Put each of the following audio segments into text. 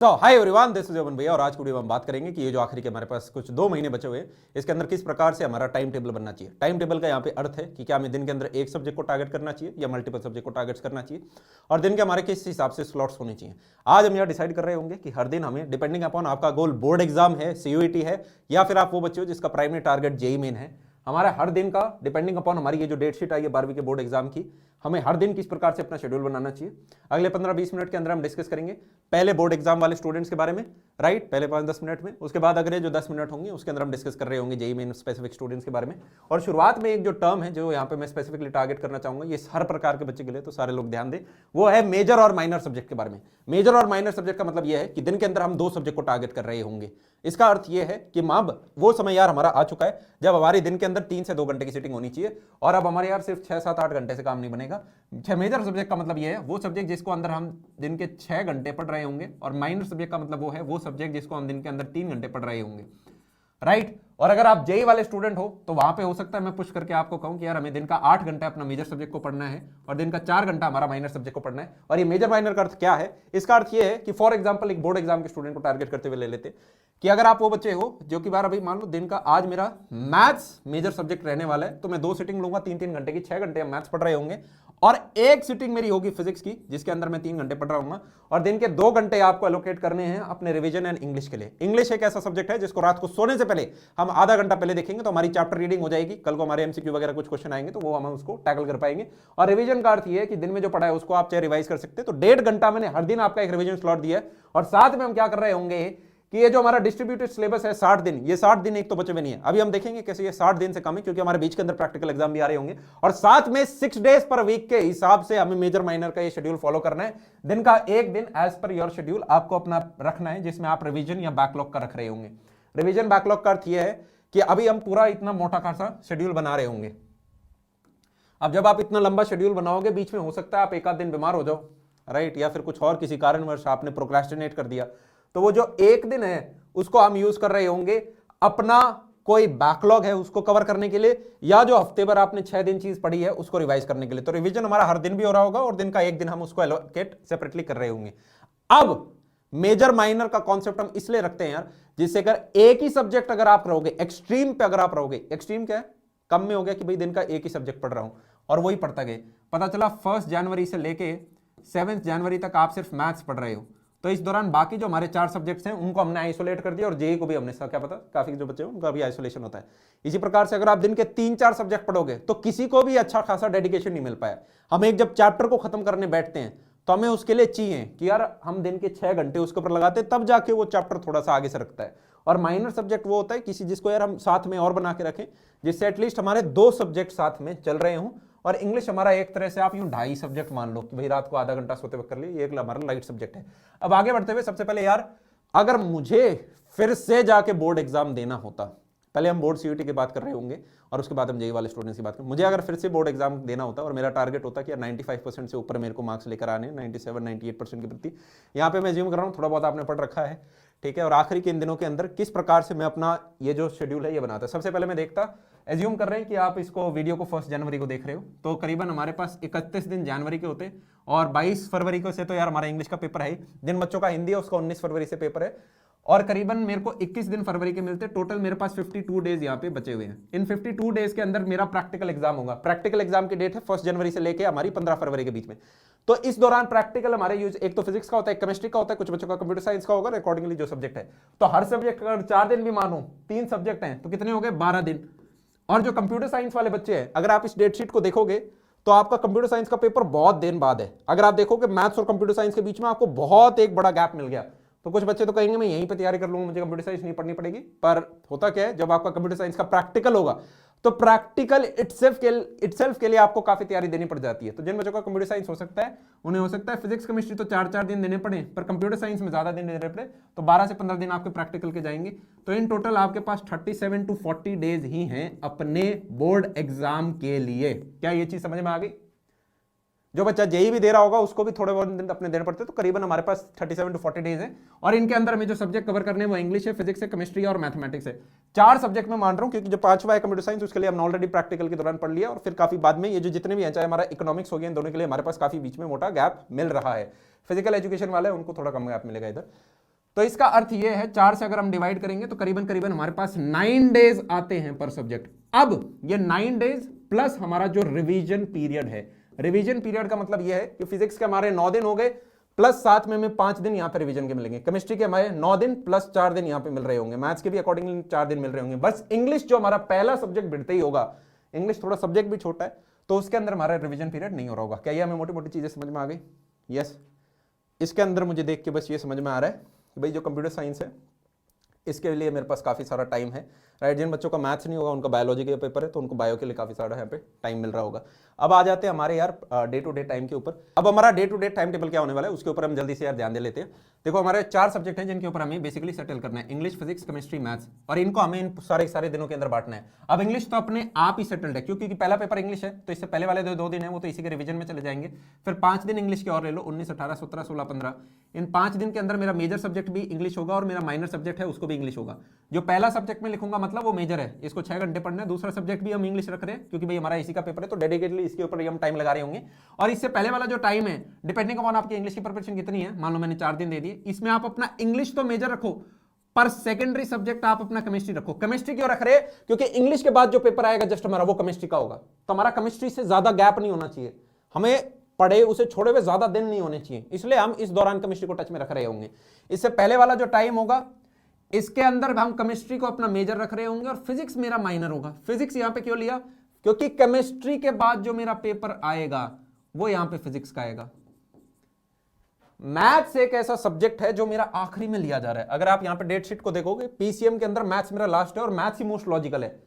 तो hi everyone, this is अमन भैया और आज की वीडियो में हम बात करेंगे कि ये जो आखिरी के हमारे पास कुछ 2 महीने बचे हुए हैं इसके अंदर किस प्रकार से हमारा टाइम टेबल बनना चाहिए। टाइम टेबल का यहाँ पे अर्थ है कि क्या हमें दिन के अंदर एक सब्जेक्ट को टारगेट करना चाहिए या मल्टीपल सब्जेक्ट को टारगेट करना चाहिए और दिन के हमारे किस हिसाब से स्लॉट्स होने चाहिए। आज हम यहाँ डिसाइड कर रहे होंगे कि हर दिन हमें डिपेंडिंग अपॉन आपका गोल बोर्ड एग्जाम है, CUET है या फिर आप वो बच्चे हो जिसका प्राइमरी टारगेट JEE मेन है, हमारा हर दिन का डिपेंडिंग अपॉन हमारी ये जो डेट शीट आई है 12वीं के बोर्ड एग्जाम की, हमें हर दिन किस प्रकार से अपना शेड्यूल बनाना चाहिए। अगले 15-20 मिनट के अंदर हम डिस्कस करेंगे पहले बोर्ड एग्जाम वाले स्टूडेंट्स के बारे में, राइट, पहले 5-10 मिनट में। उसके बाद अगले जो 10 मिनट होंगे उसके अंदर हम डिस्कस कर रहे होंगे JEE मेन स्पेसिफिक स्टूडेंट्स के बारे में। और शुरुआत में एक जो टर्म है जो यहाँ पे मैं स्पेसिफिकली टारगेट करना चाहूंगा, ये हर प्रकार के बच्चे के लिए, तो सारे लोग ध्यान दें, वो है मेजर और माइनर सब्जेक्ट के बारे में। मेजर और माइनर सब्जेक्ट का मतलब यह है कि दिन के अंदर हम 2 सब्जेक्ट को टारगेट कर रहे होंगे। इसका अर्थ यह है कि अब वो समय यार हमारा आ चुका है जब हमारे दिन के अंदर 3 से 2 घंटे की सीटिंग होनी चाहिए और अब हमारे यार सिर्फ 6-7-8 घंटे से काम नहीं बनेगा। मेजर सब्जेक्ट का मतलब यह है वो सब्जेक्ट जिसको अंदर हम दिन के 6 घंटे पढ़ रहे होंगे और माइनर सब्जेक्ट का मतलब वो सब्जेक्ट जिसको हम दिन के अंदर 3 घंटे पढ़ रहे होंगे, राइट। और अगर आप JEE वाले स्टूडेंट हो तो वहां पे हो सकता है मैं पुश करके आपको कहूं कि यार हमें दिन का 8 घंटा अपना मेजर सब्जेक्ट को पढ़ना है और दिन का 4 घंटा हमारा माइनर सब्जेक्ट को पढ़ना है। और ये मेजर माइनर का अर्थ क्या है? इसका अर्थ ये है कि फॉर एग्जांपल एक बोर्ड एग्जाम के स्टूडेंट को टारगेट करते हुए ले लेते कि अगर आप वो बच्चे हो जो कि बार अभी मान लो दिन का आज मेरा मैथ्स मेजर सब्जेक्ट रहने वाला है तो मैं 2 सिटिंग लूंगा 3-3 घंटे की, 6 घंटे हम मैथ्स पढ़ रहे होंगे और एक सिटिंग मेरी होगी फिजिक्स की जिसके अंदर मैं 3 घंटे पढ़ रहा हूँ और दिन के 2 घंटे आपको एलोकेट करने हैं अपने रिवीजन एंड इंग्लिश के लिए। इंग्लिश एक ऐसा सब्जेक्ट है जिसको रात को सोने से पहले हम आधा घंटा पहले देखेंगे तो हमारी चैप्टर रीडिंग हो जाएगी, कल को हमारे MCQ वगैरह कुछ क्वेश्चन आएंगे तो वो हम उसको टैकल कर पाएंगे। और रिवीजन का अर्थ ये है कि दिन में जो पढ़ा है उसको आप चाहे रिवाइज कर सकते हैं। तो 1.5 घंटा मैंने हर दिन आपका एक रिवीजन स्लॉट दिया है और साथ में हम क्या कर रहे होंगे कि ये जो हमारा डिस्ट्रीब्यूटेड सिलेबस है 60 दिन, ये 60 दिन एक तो बचे हुए नहीं है। अभी हम देखेंगे कैसे ये 60 दिन से कम है क्योंकि हमारे बीच के अंदर प्रैक्टिकल एग्जाम भी आ रहे होंगे और साथ में 6 डेज पर वीक के हिसाब से हमें मेजर माइनर का ये शेड्यूल फॉलो करना है। दिन का एक दिन एज पर योर शेड्यूल आपको अपना रखना है जिसमें आप रिवीजन या बैकलॉग का रख रहे होंगे। रिवीजन बैकलॉग का अर्थ यह है कि अभी हम पूरा इतना मोटा खासा शेड्यूल बना रहे होंगे। अब जब आप इतना लंबा शेड्यूल बनाओगे बीच में हो सकता है आप एक आध दिन बीमार हो जाओ, राइट, या फिर कुछ और किसी कारणवश आपने प्रोक्रेस्टिनेट कर दिया तो वो जो एक दिन है उसको हम यूज कर रहे होंगे अपना कोई बैकलॉग है उसको कवर करने के लिए या जो हफ्ते भर आपने 6 दिन चीज पढ़ी है उसको रिवाइज करने के लिए। तो रिवीजन हमारा हर दिन भी हो रहा होगा और दिन का एक दिन हम उसको एलोकेट सेपरेटली कर रहे होंगे। अब मेजर माइनर का कॉन्सेप्ट हम इसलिए रखते हैं यार जिससे अगर एक ही सब्जेक्ट अगर आप रहोगे एक्सट्रीम पे, अगर आप रहोगे एक्सट्रीम क्या है, कम में हो गया कि भाई दिन का एक ही सब्जेक्ट पढ़ रहा हूं और वही पढ़ता गए, पता चला 1 जनवरी से लेके 7 जनवरी तक आप सिर्फ मैथ्स पढ़ रहे हो तो इस दौरान बाकी जो हमारे 4 सब्जेक्ट्स हैं उनको हमने आइसोलेट कर दिया और JEE को भी हमने, क्या पता काफी जो बच्चे हैं उनका भी आइसोलेशन होता है। इसी प्रकार से अगर आप दिन के 3-4 सब्जेक्ट पढ़ोगे तो किसी को भी अच्छा खासा डेडिकेशन नहीं मिल पाया। हम एक जब चैप्टर को खत्म करने बैठते हैं तो हमें उसके लिए चाहिए कि यार हम दिन के 6 घंटे उसके ऊपर लगाते हैं तब जाके वो चैप्टर थोड़ा सा आगे सरकता है। और माइनर सब्जेक्ट वो होता है किसी जिसको यार हम साथ में और बना के रखें जिससे एटलीस्ट हमारे 2 सब्जेक्ट साथ में चल रहे हों। और इंग्लिश हमारा एक तरह से आप यूं 2.5 सब्जेक्ट मान लो कि भाई रात को आधा घंटा सोते वक्त कर लिए, ये एक हमारा लाइट सब्जेक्ट है। अब आगे बढ़ते हुए सबसे पहले यार अगर मुझे फिर से जाके बोर्ड एग्जाम देना होता, पहले हम बोर्ड CUET की बात कर रहे होंगे और उसके बाद हम JEE वाले स्टूडेंट्स की बात करें, मुझे अगर फिर से बोर्ड एग्जाम देना होता और मेरा टारगेट होता कि 95% से ऊपर मेरे को मार्क्स लेकर आने, 97-98% के प्रति, यहाँ पे मैं एज्यूम कर रहा हूँ थोड़ा बहुत आपने पढ़ रखा है, ठीक है। और आखिरी के इन दिनों के अंदर किस प्रकार से मैं अपना ये जो शेड्यूल है ये बनाता। सबसे पहले मैं देखता, एज्यूम कर रहे हैं कि आप इसको वीडियो को 1 जनवरी को देख रहे हो तो करीबन हमारे पास 31 दिन जनवरी के होते और 22 फरवरी को से तो यार हमारा इंग्लिश का पेपर है, जिन बच्चों का हिंदी है उसका 19 फरवरी से पेपर है और करीबन मेरे को 21 दिन फरवरी के मिलते। टोटल मेरे पास 52 डेज यहाँ पे बचे हुए हैं। इन 52 डेज के अंदर मेरा प्रैक्टिकल एग्जाम होगा। प्रैक्टिकल एग्जाम की डेट है 1 जनवरी से लेके हमारी 15 फरवरी के बीच में। तो इस दौरान प्रैक्टिकल हमारे यूज एक तो फिजिक्स का होता है, केमिस्ट्री का होता है, कुछ बच्चों का कंप्यूटर साइंस का होगा, अकॉर्डिंगली जो सब्जेक्ट है। तो हर सब्जेक्ट अगर 4 दिन भी मानो, 3 सब्जेक्ट हैं तो कितने हो गए, 12 दिन। और जो कंप्यूटर साइंस वाले बच्चे हैं अगर आप इस डेट शीट को देखोगे तो आपका कंप्यूटर साइंस का पेपर बहुत दिन बाद है। अगर आप देखोगे मैथ्स और कंप्यूटर साइंस के बीच में आपको बहुत एक बड़ा गैप मिल गया। तो कुछ बच्चे तो कहेंगे मैं यहीं पे तैयारी कर लूंगा, मुझे कंप्यूटर साइंस नहीं पढ़नी पड़ेगी। पर होता क्या है, जब आपका कंप्यूटर साइंस का प्रैक्टिकल होगा तो प्रैक्टिकल इटसेल्फ के लिए आपको काफी तैयारी देनी पड़ जाती है। तो जिन बच्चों का कंप्यूटर साइंस हो सकता है उन्हें हो सकता है फिजिक्स केमिस्ट्री तो 4-4 दिन देने पड़े, पर कंप्यूटर साइंस में ज्यादा दिन देने पड़े तो 12 से 15 दिन आपके प्रैक्टिकल के जाएंगे। तो इन टोटल आपके पास 37 to 40 डेज ही हैं अपने बोर्ड एग्जाम के लिए। क्या ये चीज समझ में आ गई? जो बच्चा JEE भी दे रहा होगा उसको भी थोड़े बहुत दिन अपने देने पड़ते हैं। तो करीबन हमारे पास 37 to 40 डेज है और इनके अंदर हमें जो सब्जेक्ट कवर करने हैं वो इंग्लिश है, फिजिक्स है, केमिस्ट्री और मैथमेटिक्स है। 4 सब्जेक्ट में मान रहा हूं क्योंकि जो 5वां है कंप्यूटर साइंस उसके लिए हमने ऑलरेडी प्रैक्टिकल के दौरान पढ़ लिया और फिर काफी बाद में ये जो जितने भी हैं चाहे हमारा इकोनॉमिक्स हो गया, इन दोनों के लिए हमारे पास काफी बीच में मोटा गैप मिल रहा है। फिजिकल एजुकेशन वाले उनको थोड़ा कम गैप मिलेगा इधर। तो इसका अर्थ ये है 4 से अगर हम डिवाइड करेंगे तो करीबन करीबन हमारे पास 9 डेज आते हैं पर सब्जेक्ट। अब ये 9 डेज प्लस हमारा जो रिवीजन पीरियड है, रिवीजन पीरियड का मतलब ये है कि फिजिक्स के हमारे 9 दिन हो गए प्लस साथ में हमें 5 दिन यहां पे रिवीजन के मिलेंगे, केमिस्ट्री के हमारे 9 दिन प्लस 4 दिन यहां पे मिल रहे होंगे, मैथ्स के भी अकॉर्डिंगली 4 दिन मिल रहे होंगे। बस इंग्लिश जो हमारा पहला सब्जेक्ट भिड़ते ही होगा, इंग्लिश थोड़ा सब्जेक्ट भी छोटा है तो उसके अंदर हमारा रिवीजन पीरियड नहीं हो रहा होगा। क्या ये हमें मोटी मोटी चीजें समझ में आ गई? यस। इसके अंदर मुझे देख के बस ये समझ में आ रहा है कि भाई जो कंप्यूटर साइंस है इसके लिए मेरे पास काफ़ी सारा टाइम है, राइट। जिन बच्चों का मैथ्स नहीं होगा उनका बायोलॉजी के पेपर है तो उनको बायो के लिए काफ़ी सारा यहाँ पे टाइम मिल रहा होगा। अब आ जाते हैं हमारे यार डे टू डे टाइम के ऊपर। अब हमारा day to day time table क्या होने वाला है उसके ऊपर हम जल्दी से यार ध्यान दे लेते हैं। देखो हमारे 4 सब्जेक्ट हैं जिनके ऊपर हमें बेसिकली सेटल करना है, इंग्लिश, फिजिक्स, केमिस्ट्री, मैथ्स, और इनको हमें इन सारे दिनों के अंदर बांटना है। अब इंग्लिश तो अपने आप ही सेटल्ड है क्योंकि पहला पेपर इंग्लिश है तो इससे पहले वाले 2 दिन है वो तो इसी के रिवीजन में चले जाएंगे। फिर 5 दिन इंग्लिश के और ले लो, 19, 18, 17, 16, 15। इन 5 दिन के अंदर मेरा मेजर सब्जेक्ट भी इंग्लिश होगा और मेरा माइनर सब्जेक्ट है उसको भी इंग्लिश होगा। जो पहला सब्जेक्ट में लिखूंगा मतलब वो मेजर है, इसको 6 घंटे पढ़ना है। दूसरा सब्जेक्ट भी हम इंग्लिश रख रहे हैं क्योंकि भाई हमारा इसी का पेपर है तो डेडिकेटली इसके ऊपर हम टाइम लगा रहे होंगे। और इससे पहले वाला जो टाइम है डिपेंडिंग अपॉन आपकी इंग्लिश की प्रिपरेशन कितनी है, मान लो मैंने 4 दिन दे दिए, इसमें आप अपना इंग्लिश तो मेजर रखो पर सेकेंडरी सब्जेक्ट आप अपना केमिस्ट्री रखो। केमिस्ट्री क्यों रख रहे हैं? क्योंकि इंग्लिश के बाद जो पेपर आएगा जस्ट हमारा वो केमिस्ट्री का होगा, तो हमारा केमिस्ट्री से ज्यादा गैप नहीं होना चाहिए, हमें पढ़े उसे छोड़े हुए ज्यादा दिन नहीं होने चाहिए, इसलिए हम इस दौरान केमिस्ट्री को टच में रख रहे होंगे। इससे पहले वाला जो टाइम होगा इसके अंदर हम केमिस्ट्री को अपना मेजर रख रहे होंगे और फिजिक्स मेरा माइनर होगा। फिजिक्स यहां पे क्यों लिया? क्योंकि केमिस्ट्री के बाद जो मेरा पेपर आएगा वो यहां पे फिजिक्स का आएगा। मैथ्स एक ऐसा सब्जेक्ट है जो मेरा आखिरी में लिया जा रहा है। अगर आप यहां पे डेट शीट को देखोगे पीसीएम के अंदर मैथ्स मेरा लास्ट है और मैथ्स ही मोस्ट लॉजिकल है।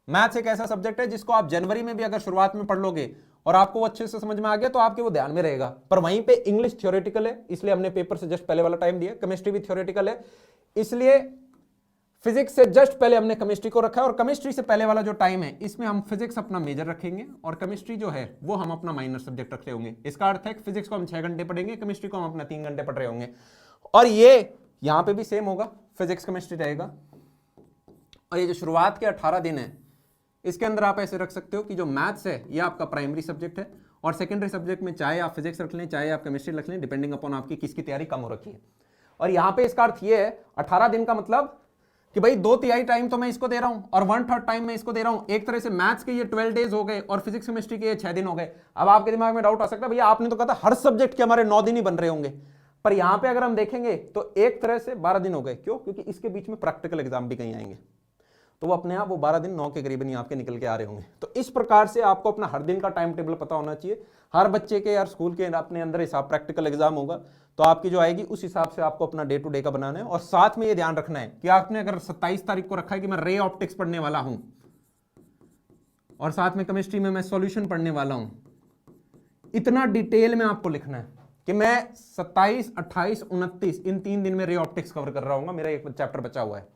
मैथ्स एक ऐसा सब्जेक्ट है जिसको आप जनवरी में भी अगर शुरुआत में पढ़ लोगे और आपको वो अच्छे से समझ में आ गया तो आपके वो ध्यान में रहेगा। पर वहीं पे इंग्लिश थ्योरेटिकल है इसलिए हमने पेपर से जस्ट पहले वाला टाइम दिया, केमिस्ट्री भी थ्योरेटिकल है इसलिए फिजिक्स से जस्ट पहले हमने केमिस्ट्री को रखा है, और केमिस्ट्री से पहले वाला जो टाइम है इसमें हम फिजिक्स अपना मेजर रखेंगे और केमिस्ट्री जो है वो हम अपना माइनर सब्जेक्ट रख रहे होंगे। इसका अर्थ है कि फिजिक्स को हम 6 घंटे पढ़ेंगे, केमिस्ट्री को हम अपना 3 घंटे पढ़ रहे होंगे। और ये यहां पे भी सेम होगा, फिजिक्स केमिस्ट्री रहेगा। और ये जो शुरुआत के 18 दिन है इसके अंदर आप ऐसे रख सकते हो कि जो मैथ्स है ये आपका प्राइमरी सब्जेक्ट है और सेकेंडरी सब्जेक्ट में चाहे आप फिजिक्स रख लें चाहे आप केमिस्ट्री रख लें, डिपेंडिंग अपॉन आपकी किसकी तैयारी कम हो रखी है। और यहां पे इसका अर्थ ये है 18 दिन का मतलब कि भाई 2/3 टाइम तो मैं इसको दे रहा हूं और 1/3 टाइम मैं इसको दे रहा हूं। एक तरह से मैथ्स के ये 12 डेज हो गए और फिजिक्स केमिस्ट्री के ये 6 दिन हो गए। अब आपके दिमाग में डाउट आ सकता है भैया आपने तो कहा था हर सब्जेक्ट के हमारे 9 दिन ही बन रहे होंगे, पर यहां पे अगर हम देखेंगे तो एक तरह से 12 दिन हो गए। क्यों? क्योंकि इसके बीच में प्रैक्टिकल एग्जाम भी कहीं आएंगे तो वो अपने आप वो 12 दिन 9 के करीबन ही आपके निकल के आ रहे होंगे। तो इस प्रकार से आपको अपना हर दिन का टाइम टेबल पता होना चाहिए। हर बच्चे के यार स्कूल के अपने अंदर हिसाब प्रैक्टिकल एग्जाम होगा तो आपकी जो आएगी उस हिसाब से आपको अपना डे टू डे का बनाना है। और साथ में ये ध्यान रखना है कि आपने अगर 27 तारीख को रखा है कि मैं रे ऑप्टिक्स पढ़ने वाला हूं और साथ में केमिस्ट्री में मैं सॉल्यूशन पढ़ने वाला हूं, इतना डिटेल में आपको लिखना है कि मैं 27, 28, 29 इन 3 दिन में रे ऑप्टिक्स कवर कर रहा हूं, मेरा एक चैप्टर बचा हुआ है।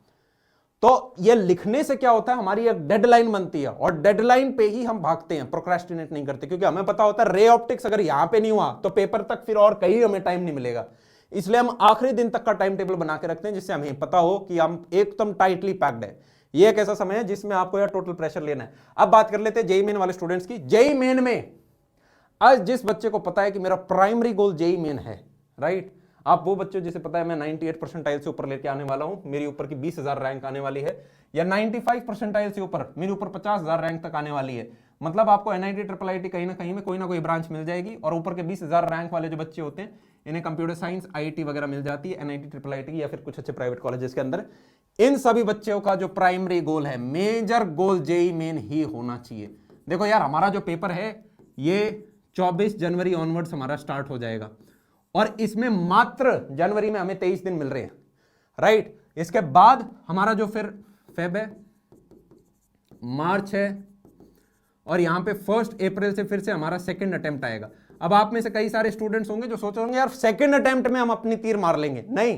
तो ये लिखने से क्या होता है हमारी एक डेडलाइन बनती है और डेडलाइन पे ही हम भागते हैं, प्रोक्रेस्टिनेट नहीं करते, क्योंकि हमें पता होता है रे ऑप्टिक्स अगर यहां पे नहीं हुआ तो पेपर तक फिर और कहीं हमें टाइम नहीं मिलेगा। इसलिए हम आखिरी दिन तक का टाइम टेबल बना के रखते हैं जिससे हमें पता हो कि हम एकदम टाइटली पैक्ड है। ये एक ऐसा समय है जिसमें आपको यार टोटल प्रेशर लेना है। अब बात कर लेते हैं जेईई मेन वाले स्टूडेंट्स की। जेईई मेन में आज जिस बच्चे को पता है कि मेरा प्राइमरी गोल जेईई मेन है, राइट, आप वो बच्चे जिसे पता है मैं 98 परसेंटाइल से ऊपर लेके आने वाला हूं, मेरी ऊपर की 20,000 रैंक आने वाली है, या 95 परसेंटाइल से ऊपर मेरे ऊपर 50,000 रैंक तक आने वाली है, मतलब आपको एनआईटी ट्रिपल आईटी कहीं ना कहीं में कोई ना कोई ब्रांच मिल जाएगी। और ऊपर के 20,000 रैंक वाले जो बच्चे होते हैं इन्हें कंप्यूटर साइंस आईटी वगैरह मिल जाती है, एनआईटी ट्रिपल आईटी या फिर कुछ अच्छे प्राइवेट कॉलेजेस के अंदर। इन सभी बच्चों का जो प्राइमरी गोल है, मेजर गोल जेईई मेन ही होना चाहिए। देखो यार हमारा जो पेपर है ये 24 जनवरी ऑनवर्ड्स हमारा स्टार्ट हो जाएगा और इसमें मात्र जनवरी में हमें 23 दिन मिल रहे हैं, राइट। इसके बाद हमारा जो फिर फेब है, मार्च है और यहां पे 1 अप्रैल से फिर से हमारा सेकंड अटेम्प्ट आएगा। अब आप में से कई सारे स्टूडेंट्स होंगे जो सोच रहे होंगे यार सेकंड अटेम्प्ट में हम अपनी तीर मार लेंगे। नहीं,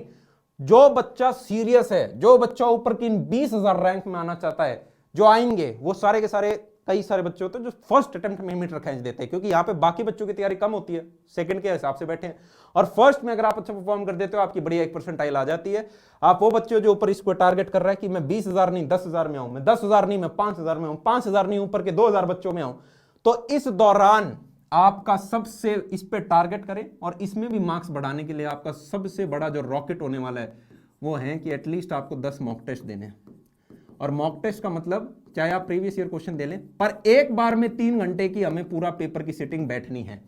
जो बच्चा सीरियस है, जो बच्चा ऊपर की 20,000 रैंक में आना चाहता है, जो आएंगे वो सारे के सारे, कई सारे बच्चे होते हैं जो फर्स्ट अटेम्प्ट में मीटर खींच देते हैं, क्योंकि यहाँ पे बाकी बच्चों की तैयारी कम होती है, सेकंड के हिसाब से बैठे हैं और फर्स्ट में अगर आप अच्छा परफॉर्म कर देते हो आपकी बढ़िया 1% आ जाती है। आप वो बच्चे जो ऊपर इसको टारगेट कर रहा है कि मैं 20,000 नहीं 10,000 में आऊं, मैं 10,000 नहीं मैं 5,000 में आऊं, 5,000 नहीं ऊपर के 2,000 बच्चों में आऊं, तो इस दौरान आपका सबसे इस पे टारगेट करें और इसमें भी मार्क्स बढ़ाने के लिए आपका सबसे बड़ा जो रॉकेट होने वाला है वो हैं कि एटलीस्ट आपको 10 मॉक टेस्ट देने हैं। और मॉक टेस्ट का मतलब चाहे आप प्रीवियस ईयर क्वेश्चन दे लें, पर एक बार में 3 घंटे की हमें पूरा पेपर की सिटिंग बैठनी है।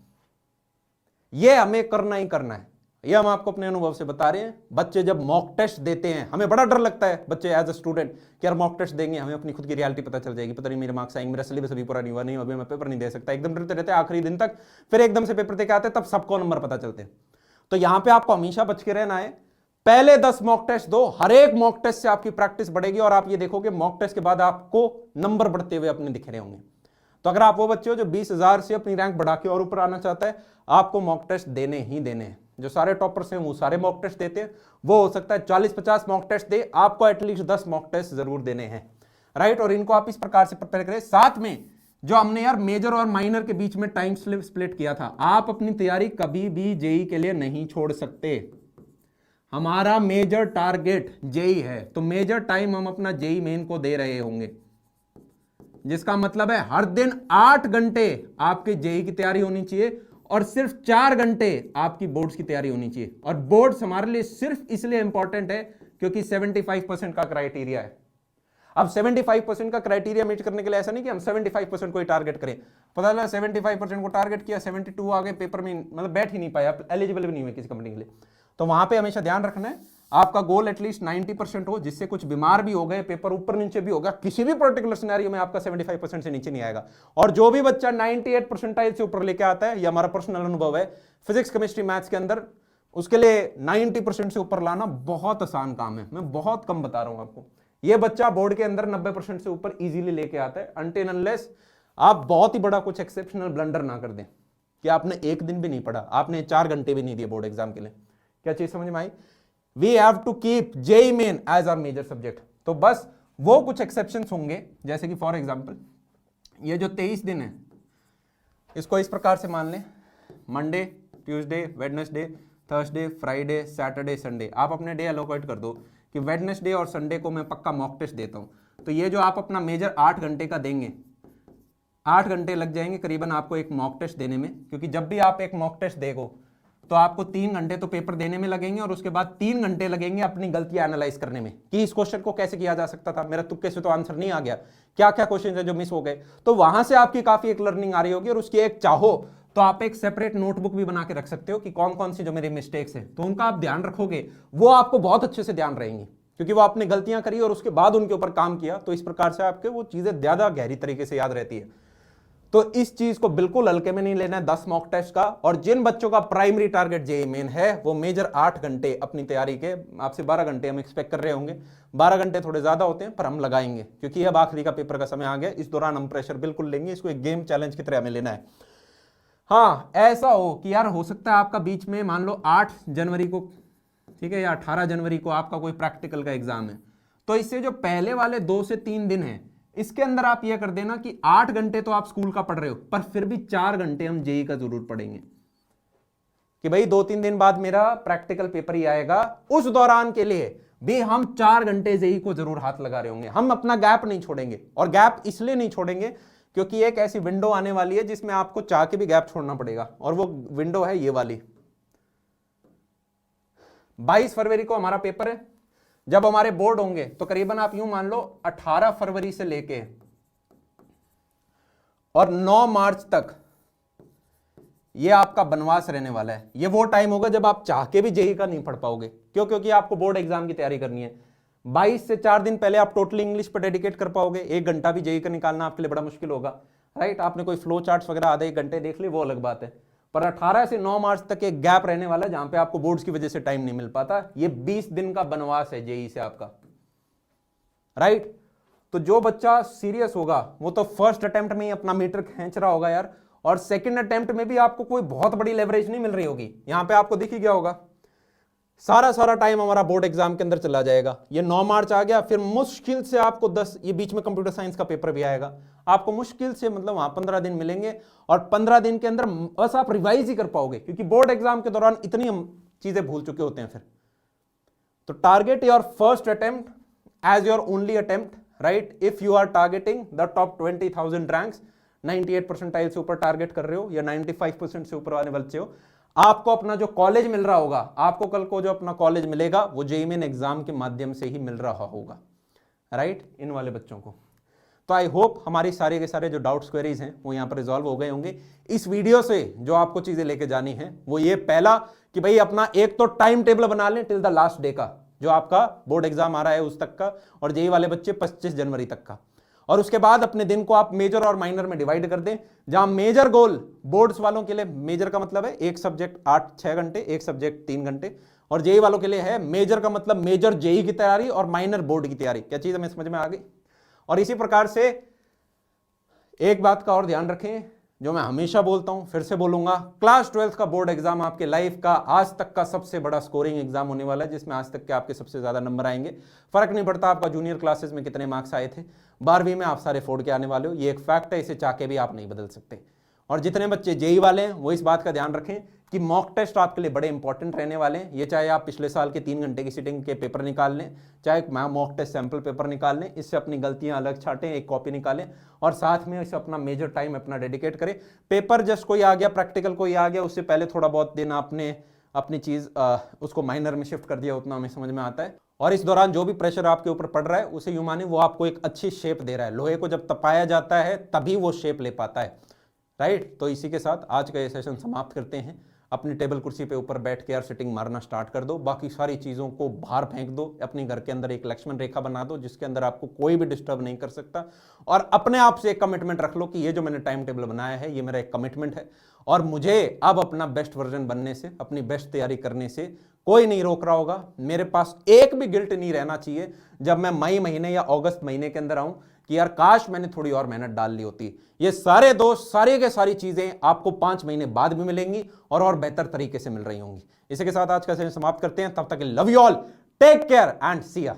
ये हमें करना ही करना है, ये हम आपको अपने अनुभव से बता रहे हैं। बच्चे जब मॉक टेस्ट देते हैं, हमें बड़ा डर लगता है बच्चे एज अ स्टूडेंट कि यार मॉक टेस्ट देंगे हमें अपनी खुद की रियलिटी पता चल जाएगी, पता नहीं मेरे मार्क्स आएंगे, मेरा सिलेबस अभी पूरा नहीं हुआ, नहीं अभी मैं पेपर नहीं दे सकता, एकदम डरते रहते आखिरी दिन तक, फिर एकदम से पेपर देके आते तब सबको नंबर पता चलते हैं। तो यहां पर आपको हमेशा बच के रहना है। पहले 10 मॉक टेस्ट दो, हर एक मॉक टेस्ट से आपकी प्रैक्टिस बढ़ेगी और आप ये देखोगे मॉक टेस्ट के बाद आपको नंबर बढ़ते हुए अपने दिख रहे होंगे। तो अगर आप वो बच्चे हो जो 20,000 से अपनी रैंक बढ़ा के और ऊपर आना चाहता है, आपको मॉक टेस्ट देने ही देने हैं। जो सारे टॉपर्स हैं वो सारे मॉक टेस्ट देते हैं, वो हो सकता है 40-50 मॉक टेस्ट दे, आपको एटलीस्ट 10 मॉक टेस्ट जरूर देने हैं, राइट। और इनको आप इस प्रकार से प्रिपेयर करें। साथ में जो हमने यार मेजर और माइनर के बीच में टाइम स्प्लिट किया था, आप अपनी तैयारी कभी भी जेई के लिए नहीं छोड़ सकते। हमारा मेजर टारगेट जेई है, तो मेजर टाइम हम अपना जेई मेन को दे रहे होंगे, जिसका मतलब है हर दिन 8 घंटे आपके जेई की तैयारी होनी चाहिए और सिर्फ 4 घंटे आपकी बोर्ड्स की तैयारी होनी चाहिए। और बोर्ड्स हमारे लिए सिर्फ इसलिए इंपॉर्टेंट है क्योंकि 75% का क्राइटेरिया है। अब 75% का क्राइटेरिया मीट करने के लिए ऐसा नहीं कि हम 75% को ही टारगेट करें, पता चला 75% को टारगेट किया, 72 आ गए, पेपर में मतलब बैठ ही नहीं पाया, एलिजिबल भी नहीं हुए किसी कंपनी के लिए। तो वहां पे हमेशा ध्यान रखना है आपका गोल एटलीस्ट 90% हो, जिससे कुछ बीमार भी हो गए, पेपर ऊपर नीचे भी होगा, किसी भी पर्टिकुलर सिनेरियो में आपका 75% से नीचे नहीं आएगा। और जो भी बच्चा 98 परसेंटाइल से ऊपर लेके आता है, ये हमारा पर्सनल अनुभव है फिजिक्स केमिस्ट्री मैथ्स के अंदर, उसके लिए 90% से ऊपर लाना बहुत आसान काम है। मैं बहुत कम बता रहा हूं आपको, ये बच्चा बोर्ड के अंदर 90% से ऊपर इजीली लेके आता है, अनटिल अनलेस आप बहुत ही बड़ा कुछ एक्सेप्शनल ब्लंडर ना कर दें कि आपने एक दिन भी नहीं पढ़ा, आपने 4 घंटे भी नहीं दिए बोर्ड एग्जाम के लिए। क्या चीज समझ में आई? We have to keep JEE Main as our major subject. तो बस वो कुछ एक्सेप्शंस होंगे, जैसे कि फॉर एग्जांपल ये जो 23 दिन है, इसको इस प्रकार से मान लें, Monday, Tuesday, Wednesday, Thursday, Friday, Saturday, Sunday. आप अपने डे एलोकेट कर दो कि वेडनेसडे और संडे को मैं पक्का मॉक टेस्ट देता हूं। तो ये जो आप अपना मेजर 8 घंटे का देंगे, 8 घंटे लग जाएंगे करीबन आपको एक मॉक टेस्ट देने में, क्योंकि जब भी आप एक मॉक टेस्ट देगो तो आपको 3 घंटे तो पेपर देने में लगेंगे और उसके बाद 3 घंटे लगेंगे अपनी गलतियां एनालाइज करने में कि इस क्वेश्चन को कैसे किया जा सकता था, मेरा तुक्के से तो आंसर नहीं आ गया, क्या क्या क्वेश्चन है जो मिस हो गए। तो वहां से आपकी काफी एक लर्निंग आ रही होगी और उसकी एक चाहो तो आप एक सेपरेट नोटबुक भी बना के रख सकते हो कि कौन कौन सी जो मेरी मिस्टेक्स है, तो उनका आप ध्यान रखोगे, वो आपको बहुत अच्छे से ध्यान रहेंगी क्योंकि वो आपने गलतियां करी और उसके बाद उनके ऊपर काम किया। तो इस प्रकार से आपके वो चीजें ज्यादा गहरी तरीके से याद रहती है। तो इस चीज को बिल्कुल हल्के में नहीं लेना है 10 मॉक टेस्ट का। और जिन बच्चों का प्राइमरी टारगेट जेईई मेन है, वो मेजर 8 घंटे अपनी तैयारी के, आपसे 12 घंटे हम एक्सपेक्ट कर रहे होंगे, 12 घंटे थोड़े ज्यादा होते हैं पर हम लगाएंगे क्योंकि अब आखिरी का पेपर का समय आ गया। इस दौरान हम प्रेशर बिल्कुल लेंगे, इसको एक गेम चैलेंज की तरह हमें लेना है। हाँ, ऐसा हो कि यार हो सकता है आपका बीच में मान लो 8 जनवरी को, ठीक है, या 18 जनवरी को आपका कोई प्रैक्टिकल का एग्जाम है, तो इससे जो पहले वाले 2 से 3 दिन है, इसके अंदर आप यह कर देना कि 8 घंटे तो आप स्कूल का पढ़ रहे हो, पर फिर भी 4 घंटे हम जेईई का जरूर पढ़ेंगे कि भाई 2-3 दिन बाद मेरा प्रैक्टिकल पेपर ही आएगा, उस दौरान के लिए भी हम 4 घंटे जेईई को जरूर हाथ लगा रहे होंगे। हम अपना गैप नहीं छोड़ेंगे, और गैप इसलिए नहीं छोड़ेंगे क्योंकि एक ऐसी विंडो आने वाली है जिसमें आपको चाह के भी गैप छोड़ना पड़ेगा, और वो विंडो है ये वाली। 22 फरवरी को हमारा पेपर है, जब हमारे बोर्ड होंगे तो करीबन आप यूं मान लो 18 फरवरी से लेके और 9 मार्च तक ये आपका बनवास रहने वाला है। ये वो टाइम होगा जब आप चाह के भी जेईई का नहीं पढ़ पाओगे, क्यों? क्योंकि आपको बोर्ड एग्जाम की तैयारी करनी है। 22 से 4 दिन पहले आप टोटली इंग्लिश पर डेडिकेट कर पाओगे, 1 घंटा भी जेईई का निकालना आपके लिए बड़ा मुश्किल होगा, राइट। आपने कोई फ्लो चार्ट्स वगैरह आधे 1 घंटे देख ली, वो अलग बात है, पर 18 से 9 मार्च तक एक गैप रहने वाला है जहां पे आपको बोर्ड्स की वजह से टाइम नहीं मिल पाता। ये 20 दिन का बनवास है जेईई से आपका, राइट। तो जो बच्चा सीरियस होगा वो तो फर्स्ट अटेम्प्ट में ही अपना मीटर खींच रहा होगा यार, और सेकंड अटेम्प्ट में भी आपको कोई बहुत बड़ी लेवरेज नहीं मिल रही होगी। यहां पे आपको दिख ही गया होगा, सारा टाइम हमारा बोर्ड एग्जाम के अंदर चला जाएगा। ये 9 मार्च आ गया, फिर मुश्किल से आपको 10, ये बीच में कंप्यूटर साइंस का पेपर भी आएगा, आपको मुश्किल से मतलब वहां 15 दिन मिलेंगे, और 15 दिन के अंदर बस आप रिवाइज ही कर पाओगे क्योंकि बोर्ड एग्जाम के दौरान इतनी हम चीजें भूल चुके होते हैं फिर। तो target your first attempt as your only attempt, right. If you are targeting the top 20,000 ranks, 98 percentile से ऊपर टारगेट कर रहे हो या 95% से ऊपर वाले बच्चे हो, आपको अपना जो कॉलेज मिल रहा होगा, आपको कल को जो अपना कॉलेज मिलेगा वो जेईई मेन एग्जाम के माध्यम से ही मिल रहा होगा, राइट, इन वाले बच्चों को। तो आई होप हमारी सारे के सारे जो डाउट्स क्वेरीज हैं वो यहाँ पर रिजॉल्व हो गए होंगे। इस वीडियो से जो आपको चीजें लेके जानी है वो ये, पहला कि भाई अपना एक तो टाइम टेबल बना लें टिल द लास्ट डे का, जो आपका बोर्ड एग्जाम आ रहा है उस तक का, और जेईई वाले बच्चे 25 जनवरी तक का। और उसके बाद अपने दिन को आप मेजर और माइनर में डिवाइड कर दें, जहां मेजर गोल बोर्ड्स वालों के लिए, मेजर का मतलब है एक सब्जेक्ट 8-6 घंटे, एक सब्जेक्ट 3 घंटे, और जेईई वालों के लिए है मेजर का मतलब मेजर जेईई की तैयारी और माइनर बोर्ड की तैयारी। क्या चीज हमें समझ में आ गई? और इसी प्रकार से एक बात का और ध्यान रखें, जो मैं हमेशा बोलता हूं फिर से बोलूंगा, क्लास 12 का बोर्ड एग्जाम आपके लाइफ का आज तक का सबसे बड़ा स्कोरिंग एग्जाम होने वाला है, जिसमें आज तक के आपके सबसे ज्यादा नंबर आएंगे। फर्क नहीं पड़ता आपका जूनियर क्लासेस में कितने मार्क्स आए थे, 12वीं में आप सारे फोड़ के आने वाले हो, ये एक फैक्ट है, इसे चाह के भी आप नहीं बदल सकते। और जितने बच्चे जेईई वाले हैं वो इस बात का ध्यान रखें कि मॉक टेस्ट आपके लिए बड़े इंपॉर्टेंट रहने वाले हैं। ये चाहे आप पिछले साल के 3 घंटे की सिटिंग के पेपर निकाल लें, चाहे मॉक टेस्ट सैंपल पेपर निकाल लें, इससे अपनी गलतियां अलग छाटें, एक कॉपी निकालें और साथ में इसे अपना मेजर टाइम अपना डेडिकेट करें। पेपर जस्ट कोई आ गया, प्रैक्टिकल कोई आ गया, उससे पहले थोड़ा बहुत दिन आपने अपनी चीज उसको माइनर में शिफ्ट कर दिया, उतना हमें समझ में आता है। और इस दौरान जो भी प्रेशर आपके ऊपर पड़ रहा है उसे यूं माने वो आपको एक अच्छी शेप दे रहा है। लोहे को जब तपाया जाता है तभी वो शेप ले पाता है, राइट। तो इसी के साथ आज का ये सेशन समाप्त करते हैं। अपनी टेबल कुर्सी पे ऊपर बैठ के यार सिटिंग मारना स्टार्ट कर दो, बाकी सारी चीज़ों को बाहर फेंक दो, अपने घर के अंदर एक लक्ष्मण रेखा बना दो जिसके अंदर आपको कोई भी डिस्टर्ब नहीं कर सकता, और अपने आप से एक कमिटमेंट रख लो कि ये जो मैंने टाइम टेबल बनाया है ये मेरा एक कमिटमेंट है, और मुझे अब अपना बेस्ट वर्जन बनने से, अपनी बेस्ट तैयारी करने से कोई नहीं रोक रहा होगा। मेरे पास एक भी गिल्ट नहीं रहना चाहिए जब मैं मई महीने या अगस्त महीने के अंदर आऊं कि यार काश मैंने थोड़ी और मेहनत डाल ली होती। ये सारे दोस्त, सारी के सारी चीजें आपको 5 महीने बाद भी मिलेंगी और बेहतर तरीके से मिल रही होंगी। इसी के साथ आज का सेशन समाप्त करते हैं। तब तक love you all, take care and see या।